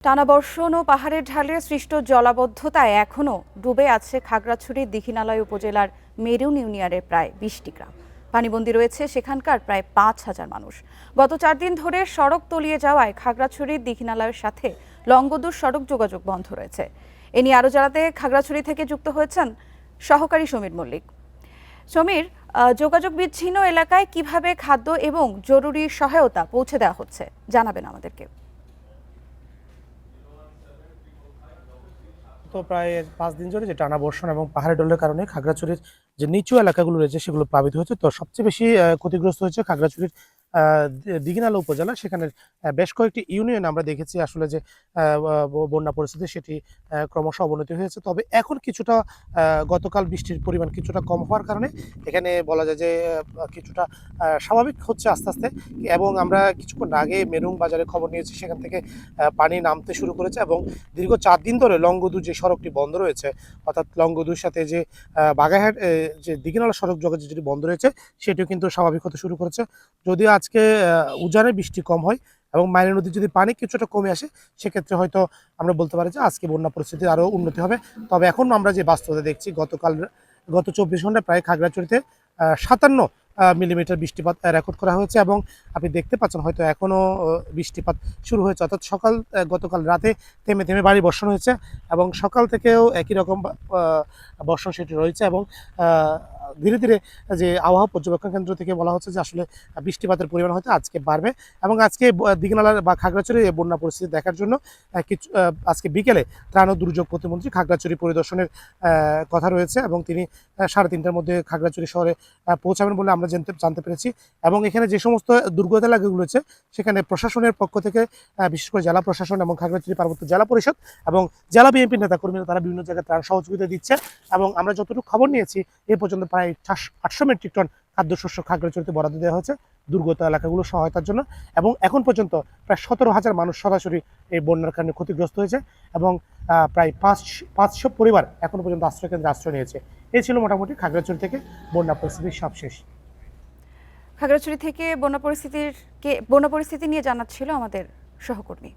টানা বর্ষণ ও পাহাড়ের ঢালে সৃষ্ট জলাবদ্ধতায় এখনও ডুবে আছে খাগড়াছড়ির দীঘিনালয় উপজেলার মেরুন ইউনিয়নের প্রায় ২০টি গ্রাম। পানিবন্দী রয়েছে সেখানকার প্রায় ৫,০০০ মানুষ। গত ৪ দিন ধরে সড়ক তলিয়ে যাওয়ায় খাগড়াছড়ির দীঘিনালয়ের সাথে লংগদুর সড়ক যোগাযোগ বন্ধ রয়েছে। এ নিয়ে আরও জানাতে খাগড়াছড়ি থেকে যুক্ত হয়েছেন সহকারী সমীর মল্লিক। সমীর, যোগাযোগ বিচ্ছিন্ন এলাকায় কিভাবে খাদ্য এবং জরুরি সহায়তা পৌঁছে দেওয়া হচ্ছে জানাবেন আমাদেরকে। তো প্রায় ৫ দিন ধরে যে টানা বর্ষণ এবং পাহাড়ি ঢলের কারণে খাগড়াছড়ির যে নিচু এলাকাগুলো রয়েছে সেগুলো প্লাবিত হয়েছে। তো সবচেয়ে বেশি ক্ষতিগ্রস্ত হয়েছে খাগড়াছড়ির দীঘিনালা উপজেলা। সেখানে বেশ কয়েকটি ইউনিয়ন আমরা দেখেছি আসলে যে বন্যা পরিস্থিতি সেটি ক্রমশ অবনতি হয়েছে। তবে এখন কিছুটা গতকাল বৃষ্টির পরিমাণ কিছুটা কম হওয়ার কারণে এখানে বলা যায় যে কিছুটা স্বাভাবিক হচ্ছে আস্তে আস্তে। এবং আমরা কিছুক্ষণ আগে মেরুং বাজারে খবর নিয়েছি, সেখান থেকে পানি নামতে শুরু করেছে এবং দীর্ঘ ৪ দিন ধরে লংগদু যে সড়কটি বন্ধ রয়েছে, অর্থাৎ লংগদুর সাথে যে বাগাইহাট যে দীঘিনালা সড়ক যোগাযোগ যেটি বন্ধ রয়েছে সেটিও কিন্তু স্বাভাবিক হতে শুরু করেছে। যদিও আজকে উজানে বৃষ্টি কম হয় এবং মাইলের নদীর যদি পানি কিছুটা কমে আসে, সেক্ষেত্রে হয়তো আমরা বলতে পারি যে আজকে বন্যা পরিস্থিতি আরও উন্নতি হবে। তবে এখন আমরা যে বাস্তবতা দেখছি, গত ২৪ ঘন্টায় প্রায় খাগড়াছড়িতে ৫৭ মিলিমিটার বৃষ্টিপাত রেকর্ড করা হয়েছে এবং আপনি দেখতে পাচ্ছেন হয়তো এখনও বৃষ্টিপাত শুরু হয়েছে। অর্থাৎ গতকাল রাতে থেমে থেমে ভারী বর্ষণ হয়েছে এবং সকাল থেকেও একই রকম বর্ষণ সেটি রয়েছে এবং ধীরে ধীরে যে আবহাওয়া পর্যবেক্ষণ কেন্দ্র থেকে বলা হচ্ছে যে আসলে বৃষ্টিপাতের পরিমাণ হয়তো আজকে বাড়বে এবং আজকে দীঘিনালার বা খাগড়াছড়ির এই বন্যা পরিস্থিতি দেখার জন্য আজকে বিকেলে ত্রাণ ও দুর্যোগ প্রতিমন্ত্রী খাগড়াছড়ি পরিদর্শনের কথা রয়েছে এবং তিনি ৩:৩০টার মধ্যে খাগড়াছড়ি শহরে পৌঁছাবেন বলে আমরা জানতে পেরেছি। এবং এখানে যে সমস্ত দুর্গত এলাকাগুলো রয়েছে সেখানে প্রশাসনের পক্ষ থেকে বিশেষ করে জেলা প্রশাসন এবং খাগড়াছড়ি পার্বত্য জেলা পরিষদ এবং জেলা বিএনপির নেতাকর্মীরা তারা বিভিন্ন জায়গায় ত্রাণ সহযোগিতা দিচ্ছে এবং আমরা যতটুকু খবর নিয়েছি এ পর্যন্ত প্রায় ৮০০ মেট্রিক টন খাদ্যশস্য খাগড়াছড়িতে বরাদ্দ দেওয়া হয়েছে দুর্গত এলাকাগুলো সহায়তার জন্য। এবং এখন পর্যন্ত প্রায় ১৭,০০০ মানুষ সরাসরি এই বন্যার কারণে ক্ষতিগ্রস্ত হয়েছে এবং প্রায় ৫০০ পরিবার এখনো পর্যন্ত আশ্রয়কেন্দ্রে আশ্রয় নিয়েছে। এই ছিল মোটামুটি খাগড়াছড়ি থেকে বন্যা পরিস্থিতির সবশেষ। খাগড়াছড়ি থেকে বন্যা পরিস্থিতি নিয়ে জানাচ্ছিল আমাদের সহকর্মী।